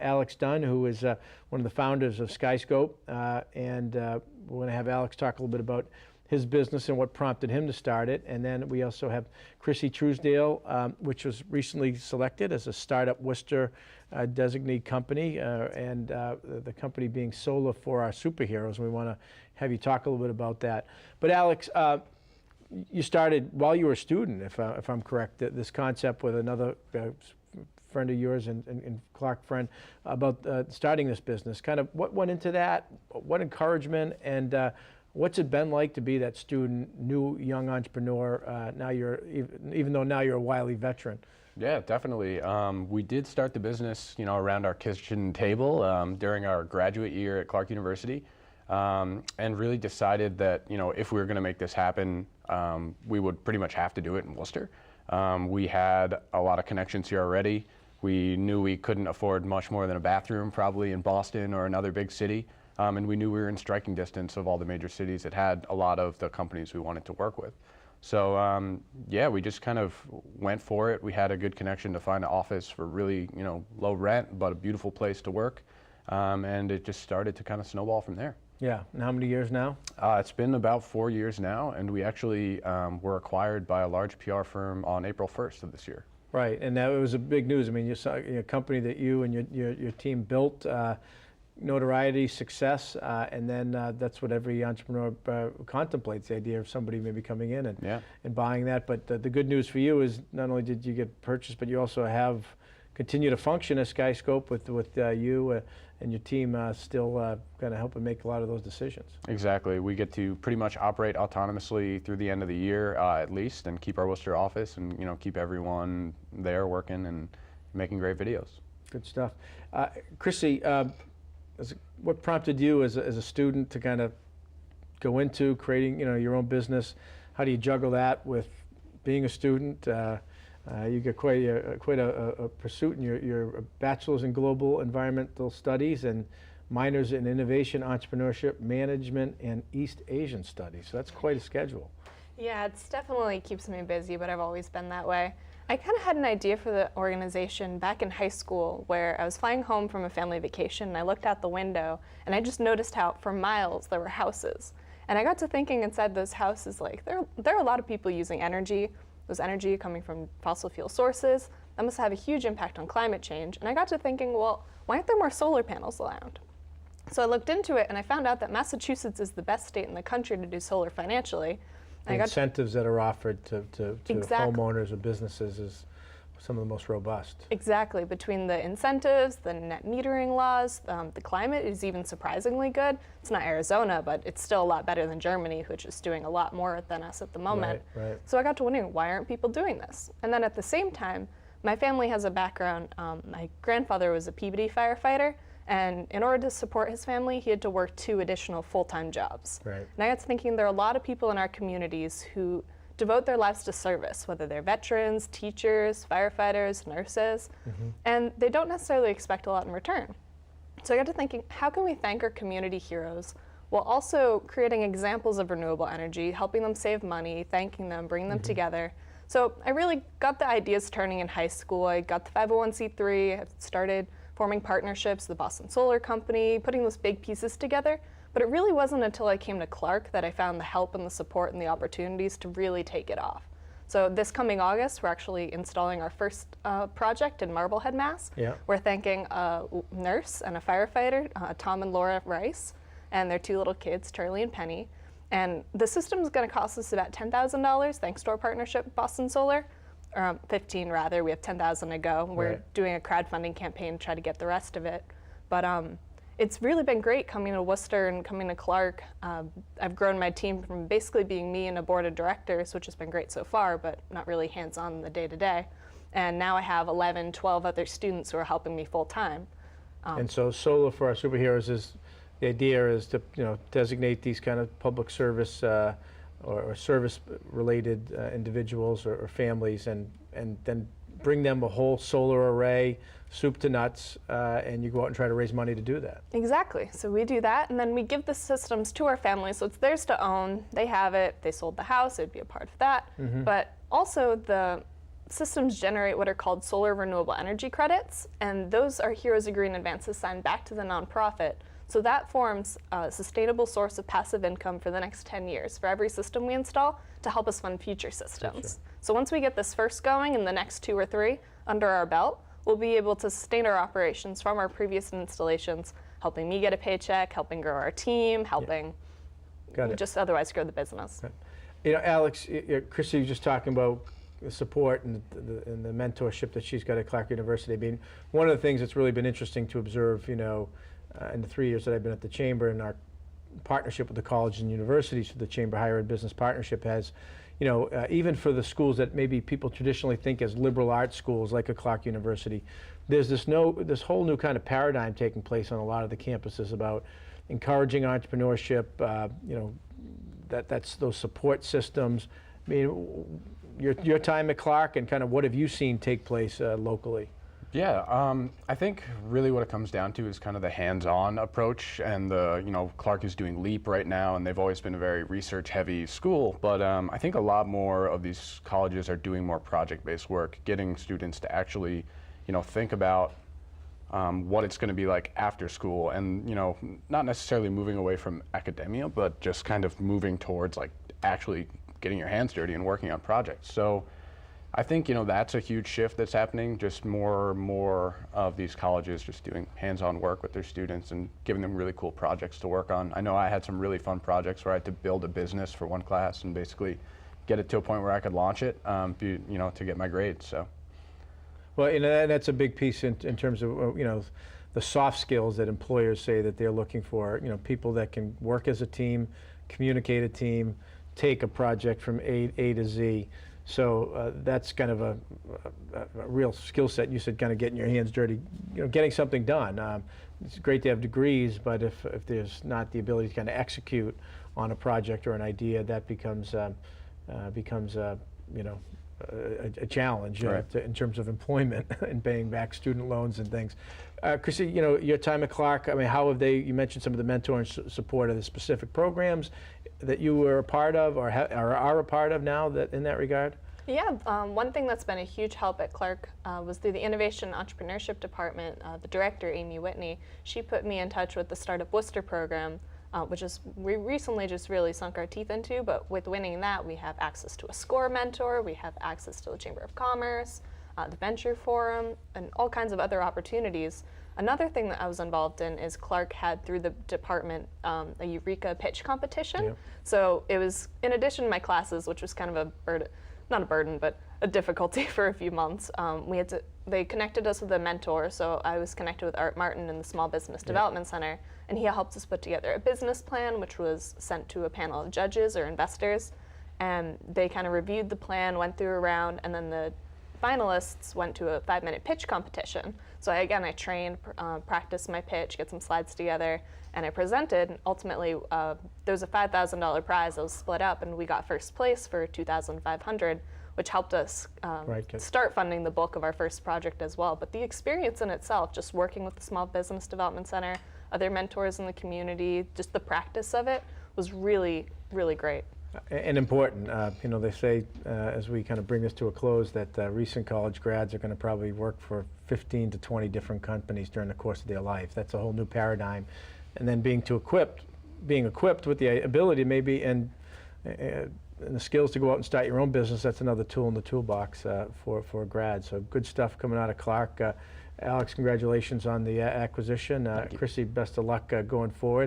Alex Dunn, who is one of the founders of Skyscope, and we're going to have Alex talk a little bit about his business and what prompted him to start it. And then we also have Krissy Truesdale, which was recently selected as a startup Worcester designee company, and the company being Solar for Our Superheroes. We want to have you talk a little bit about that. But Alex, you started while you were a student, if I'm correct, this concept with another friend of yours and Clark friend about starting this business. Kind of what went into that, what encouragement, and what's it been like to be that student, new young entrepreneur? Now even though now you're a wily veteran. Yeah, definitely. We did start the business, around our kitchen table during our graduate year at Clark University, and really decided that, if we were going to make this happen, we would pretty much have to do it in Worcester. We had a lot of connections here already. We knew we couldn't afford much more than a bathroom probably in Boston or another big city. And we knew we were in striking distance of all the major cities that had a lot of the companies we wanted to work with. So yeah, we just kind of went for it. We had a good connection to find an office for really, low rent, but a beautiful place to work. And it just started to kind of snowball from there. Yeah, and how many years now? It's been about 4 years now, and we actually were acquired by a large PR firm on April 1st of this year. Right, and that was a big news. I mean, you saw a company that you and your team built, notoriety, success, and then that's what every entrepreneur contemplates, the idea of somebody maybe coming in and buying that. But the good news for you is not only did you get purchased, but you also have continue to function as Skyscope with you and your team still going to help and make a lot of those decisions. Exactly. We get to pretty much operate autonomously through the end of the year at least, and keep our Worcester office and keep everyone there working and making great videos. Good stuff. Krissy, what prompted you as a student to kind of go into creating your own business? How do you juggle that with being a student? You get quite a pursuit in your bachelor's in global environmental studies and minors in innovation, entrepreneurship, management, and East Asian studies. So that's quite a schedule. Yeah, it's definitely keeps me busy, but I've always been that way. I kind of had an idea for the organization back in high school where I was flying home from a family vacation and I looked out the window and I just noticed how for miles there were houses. And I got to thinking inside those houses, like there are a lot of people using energy. There's energy coming from fossil fuel sources. That must have a huge impact on climate change. And I got to thinking, well, why aren't there more solar panels around? So I looked into it and I found out that Massachusetts is the best state in the country to do solar financially. The incentives that are offered to Exactly. homeowners or businesses is some of the most robust. Exactly. Between the incentives, the net metering laws, the climate is even surprisingly good. It's not Arizona, but it's still a lot better than Germany, which is doing a lot more than us at the moment. Right. So I got to wondering, why aren't people doing this? And then at the same time, my family has a background. My grandfather was a Peabody firefighter, and in order to support his family, he had to work 2 additional full-time jobs. Right. And I got to thinking there are a lot of people in our communities who devote their lives to service, whether they're veterans, teachers, firefighters, nurses, and they don't necessarily expect a lot in return. So I got to thinking, how can we thank our community heroes while also creating examples of renewable energy, helping them save money, thanking them, bringing them together. So I really got the ideas turning in high school. I got the 501c3, I started forming partnerships, the Boston Solar Company, putting those big pieces together. But it really wasn't until I came to Clark that I found the help and the support and the opportunities to really take it off. So this coming August, we're actually installing our first project in Marblehead, Mass. Yeah. We're thanking a nurse and a firefighter, Tom and Laura Rice, and their 2 little kids, Charlie and Penny. And the system is going to cost us about $10,000 thanks to our partnership with Boston Solar. 15 rather, we have 10,000 to go. We're doing a crowdfunding campaign to try to get the rest of it. But it's really been great coming to Worcester and coming to Clark. I've grown my team from basically being me and a board of directors, which has been great so far, but not really hands-on in the day-to-day. And now I have 11, 12 other students who are helping me full-time. And so Solar for Our Superheroes is, the idea is to designate these kind of public service or service-related individuals or families and then bring them a whole solar array, soup to nuts, and you go out and try to raise money to do that. Exactly. So we do that, and then we give the systems to our families, so it's theirs to own. They have it. They sold the house. It'd be a part of that. But also the systems generate what are called solar renewable energy credits, and those are Heroes of Green advances signed back to the nonprofit. So that forms a sustainable source of passive income for the next 10 years for every system we install to help us fund future systems. Gotcha. So once we get this first going and the next 2 or 3 under our belt, we'll be able to sustain our operations from our previous installations, helping me get a paycheck, helping grow our team, helping just otherwise grow the business. You know, Alex, Krissy was just talking about the support and the mentorship that she's got at Clark University. I mean, one of the things that's really been interesting to observe, you know, in the 3 years that I've been at the Chamber and our partnership with the colleges and universities through the Chamber Higher Ed Business Partnership has, you know, even for the schools that maybe people traditionally think as liberal arts schools like a Clark University, there's this whole new kind of paradigm taking place on a lot of the campuses about encouraging entrepreneurship, you know, that's those support systems. I mean, your time at Clark and kind of what have you seen take place locally? Yeah, I think really what it comes down to is kind of the hands-on approach, and you know, Clark is doing LEAP right now, and they've always been a very research-heavy school, but I think a lot more of these colleges are doing more project-based work, getting students to actually, you know, think about what it's going to be like after school, and, you know, not necessarily moving away from academia, but just kind of moving towards like actually getting your hands dirty and working on projects. So I think, you know, that's a huge shift that's happening, just more of these colleges just doing hands-on work with their students and giving them really cool projects to work on. I know I had some really fun projects where I had to build a business for one class and basically get it to a point where I could launch it, you know, to get my grades. So. Well, you know, that's a big piece in terms of, you know, the soft skills that employers say that they're looking for, you know, people that can work as a team, communicate a team, take a project from A to Z. So that's kind of a real skill set. You said kind of getting your hands dirty, you know, getting something done. It's great to have degrees, but if there's not the ability to kind of execute on a project or an idea, that becomes you know, a challenge right. In terms of employment and paying back student loans and things. Krissy, you know, your time at Clark, I mean, how have they, you mentioned some of the mentoring support of the specific programs that you were a part of or are a part of now that in that regard? Yeah, one thing that's been a huge help at Clark was through the Innovation and Entrepreneurship Department. The director, Amy Whitney, she put me in touch with the Startup Worcester program, which is we recently just really sunk our teeth into, but with winning that, we have access to a SCORE mentor, we have access to the Chamber of Commerce, the Venture Forum, and all kinds of other opportunities. Another thing that I was involved in is Clark had through the department a Eureka pitch competition. Yeah. So it was, in addition to my classes, which was kind of a burden, not a burden, but a difficulty for a few months, they connected us with a mentor. So I was connected with Art Martin in the Small Business Development Center, and he helped us put together a business plan, which was sent to a panel of judges or investors. And they kind of reviewed the plan, went through a round, and then the finalists went to a 5-minute pitch competition. So I trained, practiced my pitch, get some slides together, and I presented. And ultimately, there was a $5,000 prize that was split up, and we got first place for $2,500, which helped us start funding the bulk of our first project as well. But the experience in itself, just working with the Small Business Development Center, other mentors in the community, just the practice of it was really, really great. And important. You know, they say, as we kind of bring this to a close, that recent college grads are going to probably work for 15 to 20 different companies during the course of their life. That's a whole new paradigm. And then being equipped with the ability maybe and the skills to go out and start your own business, that's another tool in the toolbox for a grad. So good stuff coming out of Clark. Alex, congratulations on the acquisition. Krissy, best of luck going forward.